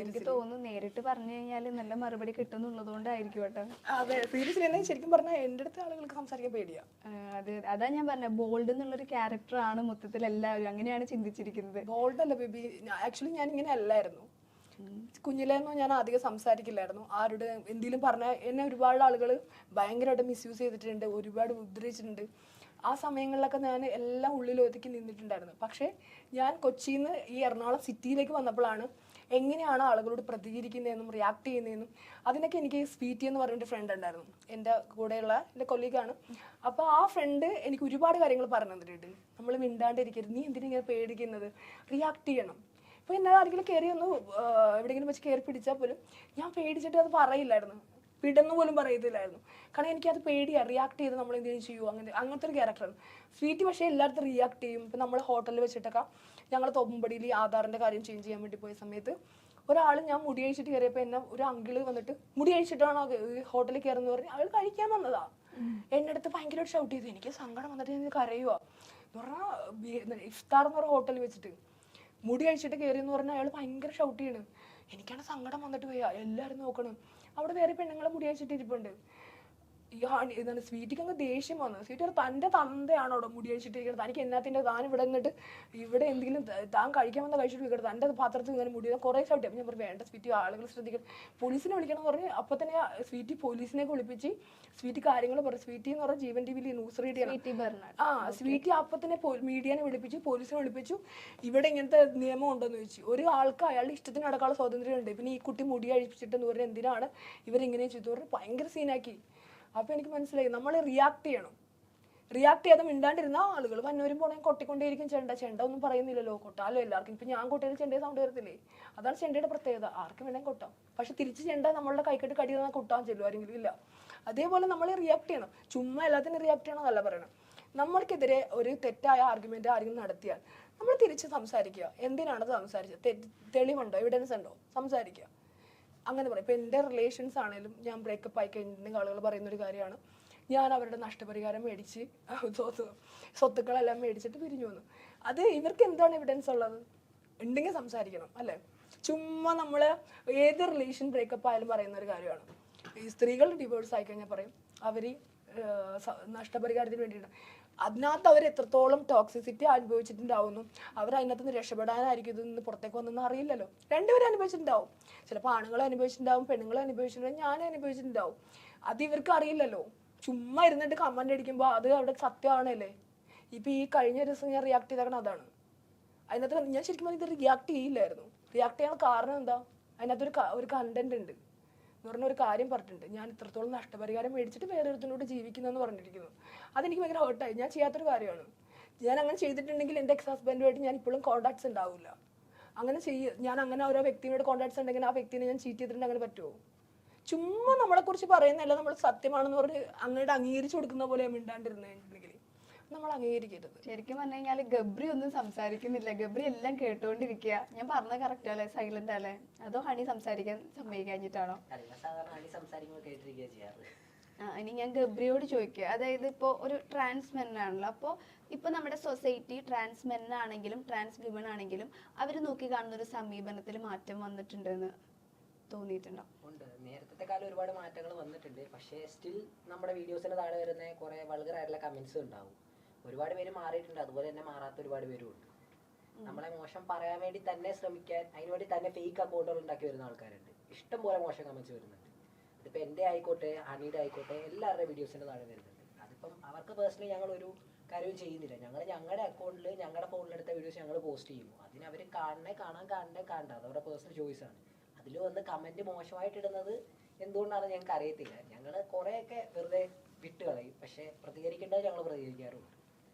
എനിക്ക് തോന്നുന്നു നേരിട്ട് പറഞ്ഞു കഴിഞ്ഞാൽ നല്ല മറുപടി കിട്ടുന്നുള്ളതുകൊണ്ടായിരിക്കും കേട്ടോ. അതെ, സീരിയസ്ലി ശരിക്കും പറഞ്ഞാൽ എൻ്റെ അടുത്ത് ആളുകൾക്ക് സംസാരിക്കാൻ പേടിയാ. അതാ ഞാൻ പറഞ്ഞ ബോൾഡ് എന്നുള്ളൊരു ക്യാരക്ടറാണ് മൊത്തത്തിൽ എല്ലാവരും അങ്ങനെയാണ് ചിന്തിച്ചിരിക്കുന്നത്. ബോൾഡ് അല്ല ബേബി, ആക്ച്വലി ഞാൻ ഇങ്ങനെ അല്ലായിരുന്നു. കുഞ്ഞിലേന്നും ഞാൻ അധികം സംസാരിക്കില്ലായിരുന്നു. ആരുടെ എന്തെങ്കിലും പറഞ്ഞാൽ എന്നെ ഒരുപാട് ആളുകൾ ഭയങ്കരമായിട്ട് മിസ്യൂസ് ചെയ്തിട്ടുണ്ട്, ഒരുപാട് ഉപദ്രവിച്ചിട്ടുണ്ട്. ആ സമയങ്ങളിലൊക്കെ ഞാൻ എല്ലാം ഉള്ളിൽ ഒതുക്കി നിന്നിട്ടുണ്ടായിരുന്നു. പക്ഷേ ഞാൻ കൊച്ചിയിൽ നിന്ന് ഈ എറണാകുളം സിറ്റിയിലേക്ക് വന്നപ്പോഴാണ് എങ്ങനെയാണ് ആളുകളോട് പ്രതികരിക്കുന്നതെന്നും റിയാക്ട് ചെയ്യുന്നതെന്നും അതിനൊക്കെ എനിക്ക് സ്വീറ്റി എന്ന് പറഞ്ഞൊരു ഫ്രണ്ട് ഉണ്ടായിരുന്നു, എൻ്റെ കൂടെയുള്ള എൻ്റെ കൊളീഗാണ്. അപ്പോൾ ആ ഫ്രണ്ട് എനിക്ക് ഒരുപാട് കാര്യങ്ങൾ പറഞ്ഞു തന്നിട്ടുണ്ട്. നമ്മൾ മിണ്ടാണ്ടിരിക്കരുത്, നീ എന്തിനാ ഇങ്ങനെ പേടിക്കുന്നത്, റിയാക്ട് ചെയ്യണം. ഇപ്പോൾ എന്നെ ആരെങ്കിലും കയറി ഒന്ന് എവിടെയെങ്കിലും വെച്ച് കയറി പിടിച്ചാൽ പോലും ഞാൻ പേടിച്ചിട്ട് അത് പറയില്ലായിരുന്നു, വിടുന്നു പോലും പറയത്തില്ലായിരുന്നു. കാരണം എനിക്കത് പേടിയാണ്, റിയാക്ട് ചെയ്ത് നമ്മൾ എന്തെങ്കിലും ചെയ്യുമോ, അങ്ങനത്തെ ഒരു ക്യാരക്ടറാണ് സ്വീറ്റി. പക്ഷേ എല്ലായിടത്തും റിയാക്ട് ചെയ്യും. ഇപ്പം നമ്മൾ ഹോട്ടലിൽ വെച്ചിട്ടൊക്കെ ഞങ്ങൾ തോമ്പടിയിൽ ഈ ആധാറിൻ്റെ കാര്യം ചേഞ്ച് ചെയ്യാൻ വേണ്ടി പോയ സമയത്ത് ഒരാൾ ഞാൻ മുടി അഴിച്ചിട്ട് കയറിയപ്പോൾ എന്നെ ഒരു അങ്കിള് വന്നിട്ട് മുടി അഴിച്ചിട്ടാണോ ഹോട്ടലിൽ കയറുന്നത് പറഞ്ഞ് അയാൾ കഴിക്കാൻ വന്നതാ. എൻ്റെ അടുത്ത് ഭയങ്കരമായിട്ട് ഷൗട്ട് ചെയ്തു. എനിക്ക് സങ്കടം വന്നിട്ട് ഞാൻ കരയുക എന്ന് പറഞ്ഞാൽ ഇഫ്താർ എന്ന് പറഞ്ഞ ഹോട്ടലിൽ വെച്ചിട്ട് മുടി അഴിച്ചിട്ട് കയറി എന്ന് പറഞ്ഞാൽ അയാൾ ഭയങ്കര ഷൗട്ട് ചെയ്യണ്. എനിക്കാണ് സങ്കടം വന്നിട്ട് പോയാ. എല്ലാവരും നോക്കണം, അവിടെ വേറെ പെണ്ണുങ്ങളെ മുടി അഴിച്ചിട്ട് ഇരിപ്പുണ്ട്. എന്താണ് സ്വീറ്റിക്ക് അങ്ങ് ദേഷ്യം വന്നു. സ്വീറ്റ് തൻ്റെ തന്തയാണോ അവിടെ മുടി അഴിച്ചിട്ടിരിക്കുന്നത്, തനിക്ക് എന്നാത്തിൻ്റെ താൻ ഇവിടെ നിന്നിട്ട് ഇവിടെ എന്തെങ്കിലും താൻ കഴിക്കാൻ വന്ന കഴിച്ചിട്ട് വിൽക്കട്ടെ, തൻ്റെ പാത്രത്തിൽ ഇങ്ങനെ മുടി കുറേ ഷൗട്ട്. അപ്പം ഞാൻ പറഞ്ഞു വേണ്ട സ്വീറ്റി, ആളുകൾ ശ്രദ്ധിക്കണം, പോലീസിനെ വിളിക്കണം എന്ന് പറഞ്ഞ് അപ്പം തന്നെ സ്വീറ്റി പോലീസിനെ വിളിപ്പിച്ച് സ്വീറ്റി കാര്യങ്ങൾ പറഞ്ഞു. സ്വീറ്റി എന്ന് പറഞ്ഞാൽ ജീവൻ ടി വിയിൽ ന്യൂസ് റീഡ് ചെയ്യണം. സ്വീറ്റി അപ്പം തന്നെ മീഡിയനെ വിളിപ്പിച്ചു, പോലീസിനെ വിളിപ്പിച്ചു. ഇവിടെ ഇങ്ങനത്തെ നിയമം ഉണ്ടോയെന്ന് ചോദിച്ചു. ഒരു ആൾക്ക് അയാളുടെ ഇഷ്ടത്തിന് നടക്കാനുള്ള സ്വാതന്ത്ര്യമുണ്ട്, പിന്നെ ഈ കുട്ടി മുടി അഴിപ്പിച്ചിട്ടെന്ന് പറഞ്ഞാൽ എന്തിനാണ് ഇവരിങ്ങനെ ചെയ്തു പറഞ്ഞ് ഭയങ്കര സീനാക്കി. അപ്പോൾ എനിക്ക് മനസ്സിലായി നമ്മൾ റിയാക്ട് ചെയ്യണം. റിയാക്ട് ചെയ്യാതെ മിണ്ടാണ്ടിരുന്ന ആളുകൾ വന്നവരും പോണേ കൊട്ടിക്കൊണ്ടേയിരിക്കും. ചെണ്ട ഒന്നും പറയുന്നില്ലല്ലോ, കൊട്ടാലോ എല്ലാവർക്കും. ഇപ്പം ഞാൻ കൊട്ടയിൽ ചെണ്ടയെ സൗണ്ട് വരത്തില്ലേ, അതാണ് ചെണ്ടയുടെ പ്രത്യേകത. ആർക്കും വേണമെങ്കിൽ കൊട്ടാം, പക്ഷെ തിരിച്ച് ചെണ്ട നമ്മളുടെ കൈക്കെട്ട് കടി തന്നാൽ കൊട്ടാൻ ചെല്ലും ആരെങ്കിലും ഇല്ല. അതേപോലെ നമ്മൾ റിയാക്ട് ചെയ്യണം. ചുമ്മാ എല്ലാത്തിനും റിയാക്ട് ചെയ്യണമെന്നല്ല പറയണം. നമ്മൾക്കെതിരെ ഒരു തെറ്റായ ആർഗ്യുമെന്റ് ആരെങ്കിലും നടത്തിയാൽ നമ്മൾ തിരിച്ച് സംസാരിക്കുക. എന്തിനാണത് സംസാരിച്ചത്, തെളിവുണ്ടോ, എവിഡൻസ് ഉണ്ടോ, സംസാരിക്കുക. അങ്ങനെ പറയും. ഇപ്പോൾ എൻ്റെ റിലേഷൻസ് ആണെങ്കിലും ഞാൻ ബ്രേക്കപ്പ് ആയി കഴിഞ്ഞിട്ടുണ്ടെങ്കിൽ ആളുകൾ പറയുന്നൊരു കാര്യമാണ്, ഞാൻ അവരുടെ നഷ്ടപരിഹാരം മേടിച്ച് സ്വത്തുക്കളെല്ലാം മേടിച്ചിട്ട് പിരിഞ്ഞു വന്നു. അത് ഇവർക്ക് എന്താണ് എവിഡൻസ് ഉള്ളത്, ഉണ്ടെങ്കിൽ സംസാരിക്കണം അല്ലേ. ചുമ്മാ നമ്മൾ ഏത് റിലേഷൻ ബ്രേക്കപ്പ് ആയാലും പറയുന്ന ഒരു കാര്യമാണ്. ഈ സ്ത്രീകൾ ഡിവോഴ്സ് ആയി കഴിഞ്ഞാൽ പറയും അവർ നഷ്ടപരിഹാരത്തിന് വേണ്ടിയിട്ട്. അതിനകത്ത് അവർ എത്രത്തോളം ടോക്സിസിറ്റി അനുഭവിച്ചിട്ടുണ്ടാവുന്നു, അവർ അതിനകത്ത് നിന്ന് രക്ഷപ്പെടാനായിരിക്കും ഇത് നിന്ന് പുറത്തേക്ക് വന്നൊന്നും അറിയില്ലല്ലോ. രണ്ടുപേരും അനുഭവിച്ചിട്ടുണ്ടാവും. ചിലപ്പോൾ ആണുങ്ങൾ അനുഭവിച്ചിട്ടുണ്ടാവും, പെണ്ണുങ്ങൾ അനുഭവിച്ചിട്ടുണ്ടാവും, ഞാനും അനുഭവിച്ചിട്ടുണ്ടാവും. അത് ഇവർക്ക് അറിയില്ലല്ലോ. ചുമ്മാ ഇരുന്നിട്ട് കമന്റ് അടിക്കുമ്പോൾ അത് അവിടെ സത്യമാണല്ലേ. ഇപ്പം ഈ കഴിഞ്ഞ ദിവസം ഞാൻ റിയാക്ട് ചെയ്തേക്കണം അതാണ്. അതിനകത്ത് ഞാൻ ശരിക്കും പറഞ്ഞാൽ ഇത് റിയാക്ട് ചെയ്യില്ലായിരുന്നു. റിയാക്ട് ചെയ്യാൻ കാരണം എന്താ, അതിനകത്തൊരു ഒരു കണ്ടന്റ് ഉണ്ട് എന്ന് പറഞ്ഞ ഒരു കാര്യം പറഞ്ഞിട്ടുണ്ട്. ഞാൻ ഇത്രത്തോളം നഷ്ടപരിഹാരം മേടിച്ചിട്ട് വേറെ ഒരുത്തിനോട് ജീവിക്കുന്നതെന്ന് പറഞ്ഞിരിക്കുന്നു. അതെനിക്ക് ഭയങ്കര ഹേർട്ടായി. ഞാൻ ചെയ്യാത്തൊരു കാര്യമാണ്. ഞാൻ അങ്ങനെ ചെയ്തിട്ടുണ്ടെങ്കിൽ എൻ്റെ എക്സ് ഹസ്ബൻഡുമായിട്ട് ഞാൻ ഇപ്പോഴും കോൺടാക്ട്സ് ഉണ്ടാവില്ല. അങ്ങനെ ഞാൻ അങ്ങനെ ഓരോ വ്യക്തിയോട് കോൺടാക്ട്സ് ഉണ്ടെങ്കിൽ ആ വ്യക്തിനെ ഞാൻ ചീറ്റ് ചെയ്തിട്ടുണ്ട് അങ്ങനെ പറ്റുമോ. ചുമ്മാ നമ്മളെക്കുറിച്ച് പറയുന്നതല്ല നമ്മൾ സത്യമാണെന്ന് പറഞ്ഞ് അങ്ങോട്ട് അംഗീകരിച്ചു കൊടുക്കുന്ന പോലെ മിണ്ടാണ്ടിരുന്നെങ്കിൽ നമ്മൾ അംഗീകരിക്കരുത്. ശരിക്കും പറഞ്ഞു കഴിഞ്ഞാൽ ഗബ്രി ഒന്നും സംസാരിക്കുന്നില്ല, ഗബ്രി എല്ലാം കേട്ടോണ്ടിരിക്കുക. ഞാൻ പറഞ്ഞത് കറക്റ്റ് അല്ലേ, സൈലന്റ് അല്ലേ, അതോ ഹണി സംസാരിക്കാൻ സമ്മതിക്കഴിഞ്ഞിട്ടാണോ? ഇനി ഞാൻ ഗബ്രിയോട് ചോദിക്കുക, അതായത് ഇപ്പോൾ ഒരു ട്രാൻസ് മെൻ ആണല്ലോ, അപ്പോൾ ഇപ്പോൾ നമ്മുടെ സൊസൈറ്റി ട്രാൻസ് മെൻ ആണെങ്കിലും ട്രാൻസ് വിമൺ ആണെങ്കിലും അവർ നോക്കി കാണുന്ന ഒരു സമീപനത്തിൽ മാറ്റം വന്നിട്ടുണ്ടെന്ന് തോന്നിയിട്ടുണ്ടോ? ഉണ്ട്. നേരത്തെ കാലം ഒരുപാട് മാറ്റങ്ങൾ വന്നിട്ടുണ്ട്. പക്ഷേ സ്റ്റിൽ നമ്മുടെ വീഡിയോസിന് താഴെ വരുന്ന കുറെ വൾഗർ ആയിട്ടുള്ള കമന്റ്സ് ഉണ്ടാവും. ഒരുപാട് പേര് മാറിയിട്ടുണ്ട്, അതുപോലെ തന്നെ മാറാത്ത ഒരുപാട് പേരും ഉണ്ട്. നമ്മളെ മോശം പറയാൻ വേണ്ടി തന്നെ ശ്രമിക്കാൻ, അതിനുവേണ്ടി തന്നെ ഫേക്ക് അക്കൗണ്ടുകൾ ഉണ്ടാക്കി വരുന്ന ആൾക്കാരുണ്ട്. ഇഷ്ടം പോലെ മോശം കമന്റ്സ് വരുന്നുണ്ട്. ഇതിപ്പോൾ എൻ്റെ ആയിക്കോട്ടെ ഹണിയുടെ ആയിക്കോട്ടെ എല്ലാവരുടെ വീഡിയോസിൻ്റെ താഴെ വരുന്നുണ്ട്. അതിപ്പം അവർക്ക് പേഴ്സണലി ഞങ്ങൾ ഒരു കാര്യവും ചെയ്യുന്നില്ല. ഞങ്ങളുടെ അക്കൗണ്ടിൽ ഞങ്ങളുടെ ഫോണിലെടുത്ത വീഡിയോസ് ഞങ്ങൾ പോസ്റ്റ് ചെയ്യുന്നു. അതിന് അവർ കാണണ്ട, അതവരുടെ പേഴ്സണൽ ചോയ്സാണ്. അതിൽ വന്ന് കമന്റ് മോശമായിട്ട് ഇടുന്നത് എന്തുകൊണ്ടാണ് ഞങ്ങൾക്ക് അറിയത്തില്ല. ഞങ്ങൾ കുറേയൊക്കെ വെറുതെ വിട്ടുകളയും, പക്ഷെ പ്രതികരിക്കേണ്ടത് ഞങ്ങൾ പ്രതികരിക്കാറുണ്ട്.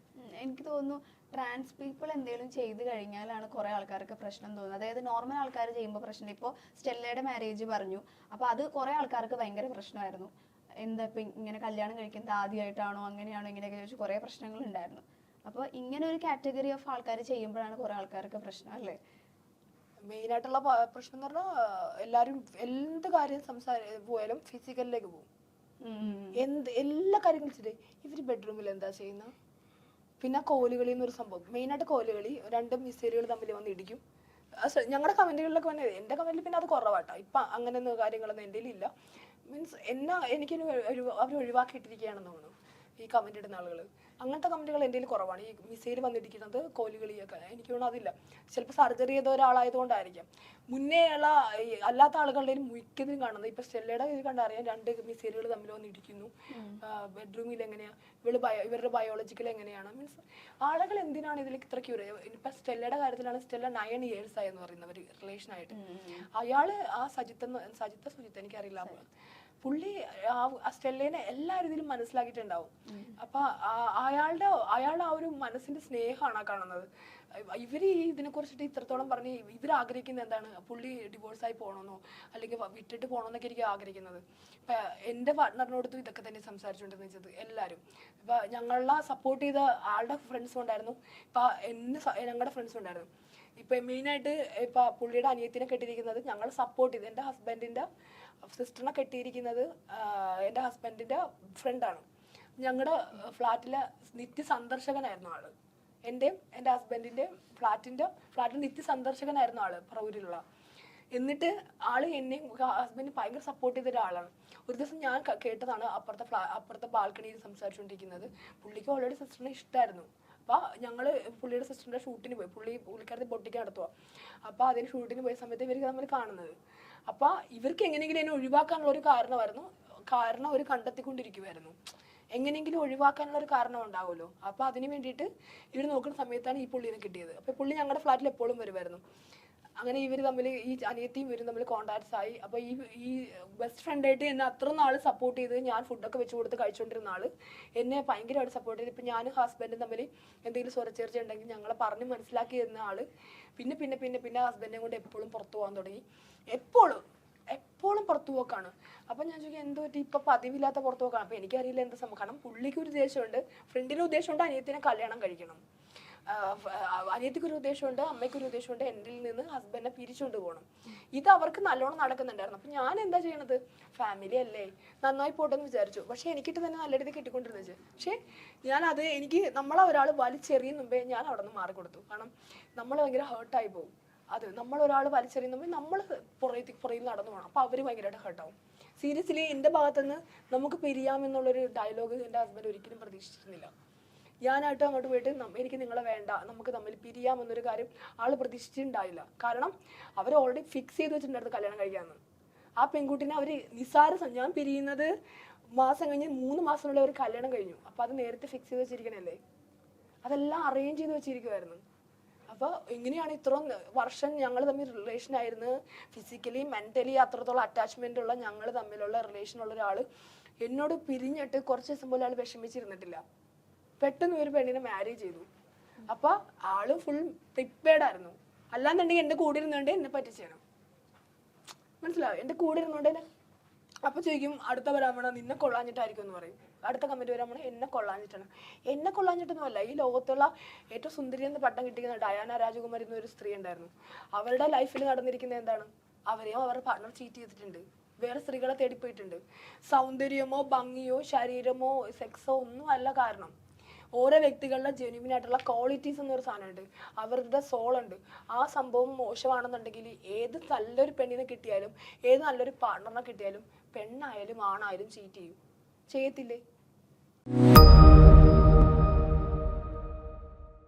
എനിക്ക് തോന്നുന്നു ട്രാൻസ് പീപ്പിൾ എന്തെങ്കിലും ചെയ്ത് കഴിഞ്ഞാലാണ് കുറെ ആൾക്കാർക്ക് പ്രശ്നം തോന്നുന്നത്. അതായത് നോർമൽ ആൾക്കാർ ചെയ്യുമ്പോൾ പ്രശ്നം. ഇപ്പോൾ സ്റ്റെല്ലയുടെ മാരേജ് പറഞ്ഞു, അപ്പോൾ അത് കുറെ ആൾക്കാർക്ക് ഭയങ്കര പ്രശ്നമായിരുന്നു. എന്താ ഇപ്പം ഇങ്ങനെ കല്യാണം കഴിക്കുന്നത് ആദ്യമായിട്ടാണോ, അങ്ങനെയാണോ, ഇങ്ങനെയൊക്കെ ചോദിച്ച് കുറേ പ്രശ്നങ്ങൾ ഉണ്ടായിരുന്നു. അപ്പോൾ ഇങ്ങനെ ഒരു കാറ്റഗറി ഓഫ് ആൾക്കാർ ചെയ്യുമ്പോഴാണ് കുറെ ആൾക്കാർക്ക് പ്രശ്നം അല്ലേ. മെയിനായിട്ടുള്ള പ്രശ്നം എന്ന് പറഞ്ഞാൽ എല്ലാവരും എന്ത് കാര്യം പോയാലും ഫിസിക്കലിലേക്ക് പോകും. എല്ലാ കാര്യങ്ങളും ചെയ്തേ ഇവർ ബെഡ്റൂമിൽ എന്താ ചെയ്യുന്ന. പിന്നെ കോലുകളി എന്നൊരു സംഭവം, മെയിനായിട്ട് കോലുകളി, രണ്ട് മിസൈലുകൾ തമ്മിൽ വന്ന് ഇടിക്കും. ഞങ്ങളുടെ കമന്റുകളിലൊക്കെ വന്നത് എൻ്റെ കമന്റിൽ പിന്നെ അത് കുറവാട്ടോ. ഇപ്പൊ അങ്ങനെയൊന്നും കാര്യങ്ങളൊന്നും എൻ്റെ ഇല്ല. മീൻസ് എനിക്ക് അവർ ഒഴിവാക്കിയിട്ടിരിക്കുകയാണെന്ന് തോന്നുന്നു ഈ കമന്റ് ഇടുന്ന ആളുകൾ. അങ്ങനത്തെ കമന്റുകൾ എൻ്റെ കുറവാണ്. ഈ മിസൈൽ വന്നിരിക്കുന്നത് കോലുകളിയൊക്കെ എനിക്ക് തോന്നുന്നു അതില്ല. ചിലപ്പോൾ സർജറി ചെയ്ത ഒരാളായതുകൊണ്ടായിരിക്കാം. മുന്നേ ഉള്ള അല്ലാത്ത ആളുകളുടെ മിക്കതിനും കാണുന്നത് ഇപ്പൊ സ്റ്റെല്ലയുടെ ഇത് കണ്ടറിയാം, 2 മിസൈലുകൾ തമ്മിൽ വന്നിരിക്കുന്നു. ബെഡ്റൂമിൽ എങ്ങനെയാ ഇവരുടെ ബയോളജിക്കൽ എങ്ങനെയാണ്, മീൻസ് ആളുകൾ എന്തിനാണ് ഇതിലേക്ക് ഇത്ര ക്യൂരിയസ്. ഇപ്പൊ സ്റ്റെല്ലയുടെ കാര്യത്തിലാണ് സ്റ്റെല്ല 9 years ആയെന്ന് പറയുന്നവർ റിലേഷനായിട്ട്. അയാള് ആ സുജിത്ത് എനിക്കറിയില്ല, പുള്ളി ആ സ്റ്റെല്ലേനെ എല്ലാ രീതിയിലും മനസ്സിലാക്കിയിട്ടുണ്ടാവും. അപ്പൊ അയാളുടെ ആ ഒരു മനസ്സിന്റെ സ്നേഹമാണ് ആ കാണുന്നത്. ഇവര് ഇതിനെ കുറിച്ചിട്ട് ഇത്രത്തോളം പറഞ്ഞ് ഇവർ ആഗ്രഹിക്കുന്നത് എന്താണ്, പുള്ളി ഡിവോഴ്സായി പോകണമെന്നോ അല്ലെങ്കിൽ വിട്ടിട്ട് പോകണമെന്നൊക്കെ എനിക്ക് ആഗ്രഹിക്കുന്നത്. ഇപ്പൊ എൻ്റെ പാർട്ട്ണറിനോടത്തും ഇതൊക്കെ തന്നെ സംസാരിച്ചുകൊണ്ടിരുന്ന വെച്ചത് എല്ലാവരും. ഇപ്പൊ ഞങ്ങളെ സപ്പോർട്ട് ചെയ്ത ആളുടെ ഫ്രണ്ട്സും ഉണ്ടായിരുന്നു, ഇപ്പൊ ഞങ്ങളുടെ ഫ്രണ്ട്സും ഉണ്ടായിരുന്നു. ഇപ്പൊ മെയിനായിട്ട് ഇപ്പൊ പുള്ളിയുടെ അനിയത്തിനെ കെട്ടിയിരിക്കുന്നത് ഞങ്ങൾ സപ്പോർട്ട് ചെയ്ത്, എൻ്റെ ഹസ്ബൻഡിന്റെ സിസ്റ്ററിനെ കെട്ടിയിരിക്കുന്നത് എൻ്റെ ഹസ്ബൻഡിന്റെ ഫ്രണ്ടാണ്. ഞങ്ങളുടെ ഫ്ലാറ്റിലെ നിത്യ സന്ദർശകനായിരുന്നു ആള്. എൻ്റെ ഹസ്ബൻഡിന്റെ ഫ്ലാറ്റിൽ നിത്യ സന്ദർശകനായിരുന്നു ആള് പറവൂരിലുള്ള. എന്നിട്ട് ആള് എന്നെയും ഹസ്ബൻഡിനെ ഭയങ്കര സപ്പോർട്ട് ചെയ്ത ഒരാളാണ്. ഒരു ദിവസം ഞാൻ കേട്ടതാണ് അപ്പുറത്തെ ബാൽക്കണിയിൽ സംസാരിച്ചുകൊണ്ടിരിക്കുന്നത്. പുള്ളിക്ക് ഓൾറെഡി സിസ്റ്ററിനെ ഇഷ്ടമായിരുന്നു. അപ്പൊ ഞങ്ങള് പുള്ളിയുടെ സിസ്റ്ററിന്റെ ഷൂട്ടിന് പോയി, പുള്ളിക്കാരത്തെ പൊട്ടിക്ക് നടത്തുക. അപ്പൊ അതിന് ഷൂട്ടിന് പോയ സമയത്ത് ഇവർക്ക് തമ്മിൽ കാണുന്നത്. അപ്പൊ ഇവർക്ക് എങ്ങനെയെങ്കിലും എന്നെ ഒഴിവാക്കാനുള്ള ഒരു കാരണം അവർ കണ്ടെത്തിക്കൊണ്ടിരിക്കുമായിരുന്നു. എങ്ങനെയെങ്കിലും ഒഴിവാക്കാനുള്ള ഒരു കാരണം ഉണ്ടാവുമല്ലോ. അപ്പൊ അതിന് വേണ്ടിയിട്ട് ഇവർ നോക്കുന്ന സമയത്താണ് ഈ പുള്ളിനെ കിട്ടിയത്. അപ്പൊ പുള്ളി ഞങ്ങളുടെ ഫ്ലാറ്റിൽ എപ്പോഴും വരുമായിരുന്നു. അങ്ങനെ ഇവർ തമ്മിൽ ഈ അനിയത്തിയും ഇവരും തമ്മിൽ കോണ്ടാക്ട്സ് ആയി. അപ്പൊ ഈ ബെസ്റ്റ് ഫ്രണ്ടായിട്ട് എന്നെ അത്ര നാൾ സപ്പോർട്ട് ചെയ്ത്, ഞാൻ ഫുഡൊക്കെ വെച്ച് കൊടുത്ത് കഴിച്ചുകൊണ്ടിരുന്ന ആള് എന്നെ ഭയങ്കരമായിട്ട് സപ്പോർട്ട് ചെയ്ത്. ഇപ്പൊ ഞാനും ഹസ്ബൻഡും തമ്മിൽ എന്തെങ്കിലും സ്വരച്ചേർച്ച ഉണ്ടെങ്കിൽ ഞങ്ങളെ പറഞ്ഞ് മനസ്സിലാക്കി തരുന്ന ആള് പിന്നെ ഹസ്ബൻഡിനെ കൊണ്ട് എപ്പോഴും പുറത്തു പോകാൻ തുടങ്ങി. എപ്പോഴും പുറത്തു പോക്കാണ്. അപ്പൊ ഞാൻ ചോദിക്കും എന്തോ പറ്റി ഇപ്പൊ പതിവില്ലാത്ത പുറത്തു പോക്കാണ്. അപ്പൊ എനിക്കറിയില്ല എന്താ സംഭവം. കാരണം പുള്ളിക്ക് ഒരു ഉദ്ദേശമുണ്ട്, ഫ്രണ്ടിന് ഉദ്ദേശമുണ്ട് അനിയത്തിനെ കല്യാണം കഴിക്കണം, അനിയത്തിക്കൊരു ഉദ്ദേശമുണ്ട്, അമ്മയ്ക്കൊരു ഉദ്ദേശമുണ്ട്, എൻ്റെ നിന്ന് ഹസ്ബൻഡിനെ പിരിച്ചുകൊണ്ട് പോകണം. ഇത് അവർക്ക് നല്ലോണം നടക്കുന്നുണ്ടായിരുന്നു. അപ്പൊ ഞാൻ എന്താ ചെയ്യണത്, ഫാമിലി അല്ലേ, നന്നായി പോട്ടെന്ന് വിചാരിച്ചു. പക്ഷെ എനിക്കിട്ട് തന്നെ നല്ല രീതി കിട്ടിക്കൊണ്ടിരുന്നത്. പക്ഷെ എനിക്ക് നമ്മളെ ഒരാൾ വലിച്ചെറിയും മുമ്പേ ഞാൻ അവിടെ നിന്ന് മാറിക്കൊടുത്തു. കാരണം നമ്മൾ ഭയങ്കര ഹേർട്ടായി പോകും. അത് നമ്മളൊരാൾ വലിച്ചെറിയുമ്പോൾ നമ്മൾ പുറയിൽ നടന്നു പോകണം. അപ്പൊ അവര് ഭയങ്കരമായിട്ട് ഹേർട്ടാവും. സീരിയസ്ലി എൻ്റെ ഭാഗത്തുനിന്ന് നമുക്ക് പിരിയാമെന്നുള്ളൊരു ഡയലോഗ് എൻ്റെ ഹസ്ബൻഡ് ഒരിക്കലും പ്രതീക്ഷിച്ചിരുന്നില്ല. ഞാനായിട്ട് അങ്ങോട്ട് പോയിട്ട് എനിക്ക് നിങ്ങളെ വേണ്ട, നമുക്ക് തമ്മിൽ പിരിയാമെന്നൊരു കാര്യം ആള് പ്രതീക്ഷിച്ചിട്ടുണ്ടായില്ല. കാരണം അവർ ഓൾറെഡി ഫിക്സ് ചെയ്ത് വെച്ചിട്ടുണ്ടായിരുന്നു കല്യാണം കഴിക്കാമെന്ന്. ആ പെൺകുട്ടിനെ അവർ ഞാൻ പിരിയുന്നത് മാസം കഴിഞ്ഞ് 3 മാസത്തിനുള്ളിൽ അവർ കല്യാണം കഴിഞ്ഞു. അപ്പൊ അത് നേരത്തെ ഫിക്സ് ചെയ്ത് വെച്ചിരിക്കണല്ലേ, അതെല്ലാം അറേഞ്ച് ചെയ്ത് വെച്ചിരിക്കുമായിരുന്നു. അപ്പൊ എങ്ങനെയാണ് ഇത്രയും വർഷം ഞങ്ങൾ തമ്മിൽ റിലേഷൻ ആയിരുന്നു, ഫിസിക്കലി മെന്റലി അത്രത്തോളം അറ്റാച്ച്മെന്റ് ഉള്ള ഞങ്ങൾ തമ്മിലുള്ള റിലേഷനുള്ള ഒരാള് എന്നോട് പിരിഞ്ഞിട്ട് കുറച്ച് ദിവസം പോലും ആൾ വിഷമിച്ചിരുന്നിട്ടില്ല. പെട്ടെന്ന് ഒരു പെണ്ണിനെ മാരേജ് ചെയ്തു. അപ്പൊ ആള് ഫുൾ പ്രിപ്പയർഡ് ആയിരുന്നു. അല്ലാന്നുണ്ടെങ്കിൽ എന്റെ കൂടെ ഇരുന്നുകൊണ്ട് എന്നെ പറ്റിച്ചേനും, മനസ്സിലാവും, എന്റെ കൂടെ ഇരുന്നുകൊണ്ട്. അപ്പൊ ചോദിക്കും അടുത്ത വരാമണ നിന്നെ കൊള്ളാഞ്ഞിട്ടായിരിക്കും എന്ന് പറയും. അടുത്ത കമന്റ് വരാമണ എന്നെ കൊള്ളാഞ്ഞിട്ടാണ്. എന്നെ കൊള്ളാഞ്ഞിട്ടൊന്നുമല്ല, ഈ ലോകത്തുള്ള ഏറ്റവും സുന്ദരി എന്ന് പട്ടം കിട്ടിക്കുന്ന ഡയാന രാജകുമാരി എന്നൊരു സ്ത്രീ ഉണ്ടായിരുന്നു. അവരുടെ ലൈഫിൽ നടന്നിരിക്കുന്നത് എന്താണ്, അവരെയും അവരുടെ പാർട്ണർ ചീറ്റ് ചെയ്തിട്ടുണ്ട്, വേറെ സ്ത്രീകളെ തേടിപ്പോയിട്ടുണ്ട്. സൗന്ദര്യമോ ഭംഗിയോ ശരീരമോ സെക്സോ ഒന്നും അല്ല കാരണം. ഓരോ വ്യക്തികളുടെ ജെന്യുവിൻ ആയിട്ടുള്ള ക്വാളിറ്റീസ് എന്നൊരു സാധനമുണ്ട്, അവരുടെ സോൾ ഉണ്ട്. ആ സംഭവം മോശമാണെന്നുണ്ടെങ്കിൽ ഏത് നല്ലൊരു പെണ്ണിനെ കിട്ടിയാലും ഏത് നല്ലൊരു പാർട്ണറിനെ കിട്ടിയാലും പെണ്ണായാലും ആണായാലും ചീറ്റ് ചെയ്യും, ചെയ്യത്തില്ലേ?